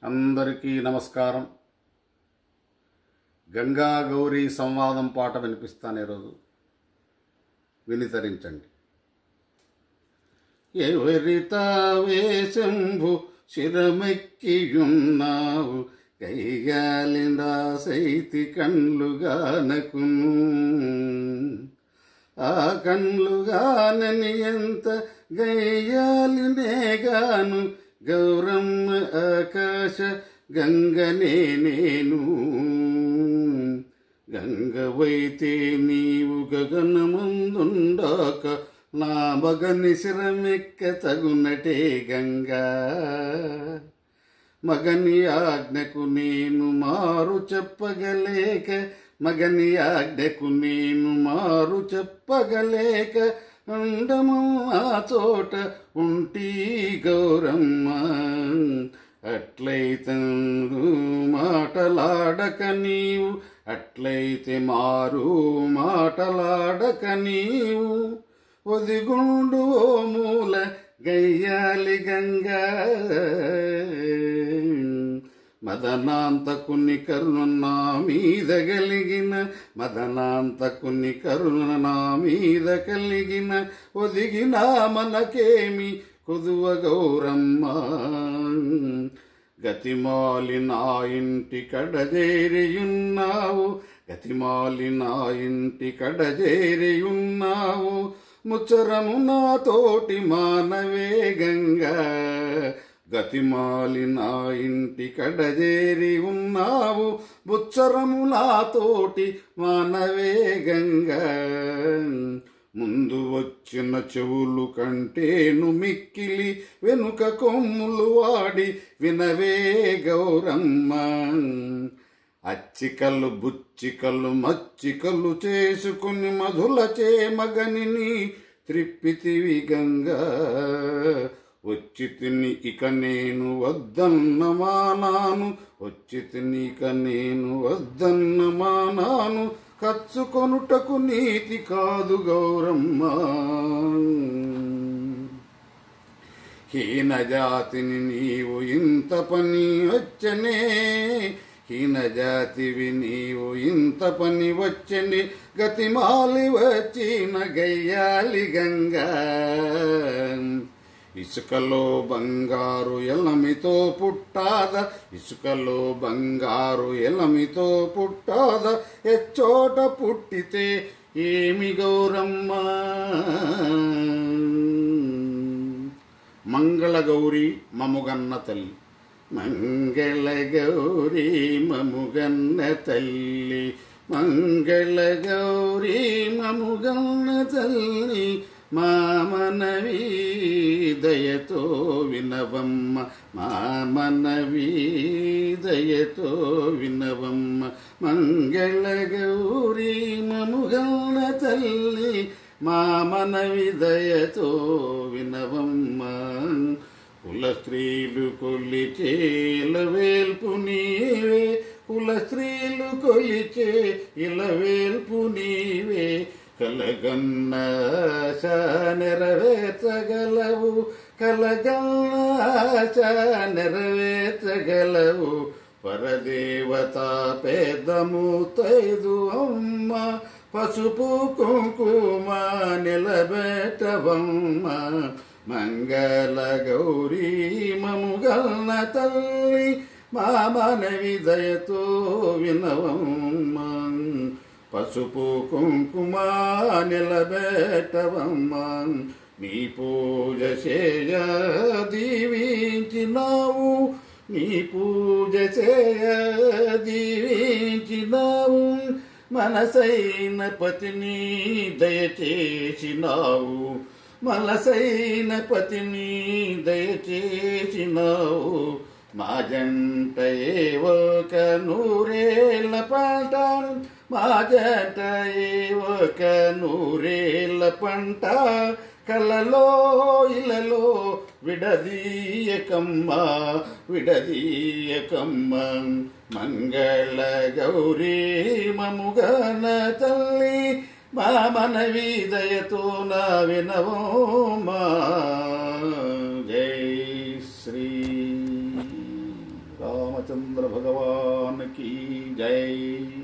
అందరికీ నమస్కారం. గంగా గౌరీ సంవాదం పాట వినిపిస్తాను ఈరోజు. వినితరించండి. ఎవరితావే శంభు శిరమెక్కియున్నావు, కైగాలిందా సైతి కండ్లుగానకును. ఆ కండ్లుగానని ఎంత గయ్యాలినేగాను, గౌరమ్మ ఆకాశ గంగనే నేను. గంగవైతే నీవు గగనమందుండాక, నా మగని శిరమెక్క తగునటే గంగా. మగని ఆజ్ఞకు నేను మారు చెప్పగలేక, మగని ఆజ్ఞకు నేను మారు చెప్పగలేక, అండము ఆ చోట ఉంటీ గౌరమ్మ. అట్లయితే మాటలాడక నీవు, అట్లయితే మారు మాటలాడక నీవు. ఒదిగుండు ఓ మూల గయ్యాలి గంగా. మదనాంతకుని కరుణ నా మీద కలిగిన, మదనాంతకుని కరుణ నా మీద కలిగిన, ఒదిగినా మనకేమి కొదువ గౌరమ్మ. గతిమాలి నా ఇంటి కడజేరియున్నావు, గతిమాలి నా ఇంటి కడజేరియున్నావు. ముచ్చరము నా తోటి మానవే గంగా. గతిమాలి నా ఇంటి కడజేరి ఉన్నావు, బుచ్చరము నా తోటి మానవే గంగా. ముందు వచ్చిన చెవులు కంటేను మిక్కిలి, వెనుక కొమ్ములు వాడి వినవే గౌరమ్మ. అచ్చికలు బుచ్చికలు మచ్చికలు చేసుకుని, మధులచే మగనిని త్రిప్పితివి గంగా. వచ్చి తిని ఇక నేను వద్దన్న మానాను, వచ్చి తిని ఇక నేను వద్దన్న మానాను. కచ్చుకొనుటకు నీతి కాదు గౌరమ్మ. హీన జాతిని నీవు ఇంత పని వచ్చనే, హీన జాతివి నీవు ఇంత పని వచ్చని. గతిమాలి వచ్చిన గయ్యాలి గంగా. ఇసుకలో బంగారు ఎలమితో పుట్టాద, ఇసుకలో బంగారు ఎలమితో పుట్టాద. ఎచ్చోట పుట్టితే ఏమి గౌరమ్మ. మంగళగౌరీ మముగన్న తల్లి, మంగళగౌరీ మముగన్న తల్లి, మంగళగౌరీ మముగన్న తల్లి. మా మనవి దయతో వినవమ్మ, మా మనవి దయతో వినవమ్మ. మంగళగౌరీ మముగన్న తల్లి, మా మనవి దయతో వినవమ్మ. కుల స్త్రీలు కొలిచే ఇలవేల్పు నీవే, కుల స్త్రీలు కొలిచే ఇలవేల్పు నీవే. కలగన్న ఆశ నెరవేర్చగలవు, కలగన్న ఆశ నెరవేర్చగలవు. పరదేవత పేదమూతైదు అమ్మ, పసుపు కుంకుమ నిలబెట్టవమ్మ. మంగళ గౌరీ మముగన్న తల్లి, మా మనవి దయతో వినవమ్మ. పసుపు కుంకుమ నిలబెట్టవమ్మ. నీ పూజ చేయ దీవించినావు, నీ పూజ చేయ దీవించినావు. మనసైన పతిని దయచేసినావు, మనసైన పతిని దయచేసినావు. మా జంట ఒక నూరేళ్ల పంట, మా జంట ఒక నూరేళ్ల పంట. కలలో ఇలలో విడదీయకమ్మ, విడదీయకమ్మ. మంగళ గౌరీ మముగన తల్లి, మా మనవి దయతో నా వినవోమా. జై శ్రీ రామ్. రామచంద్ర భగవాన్ की जय।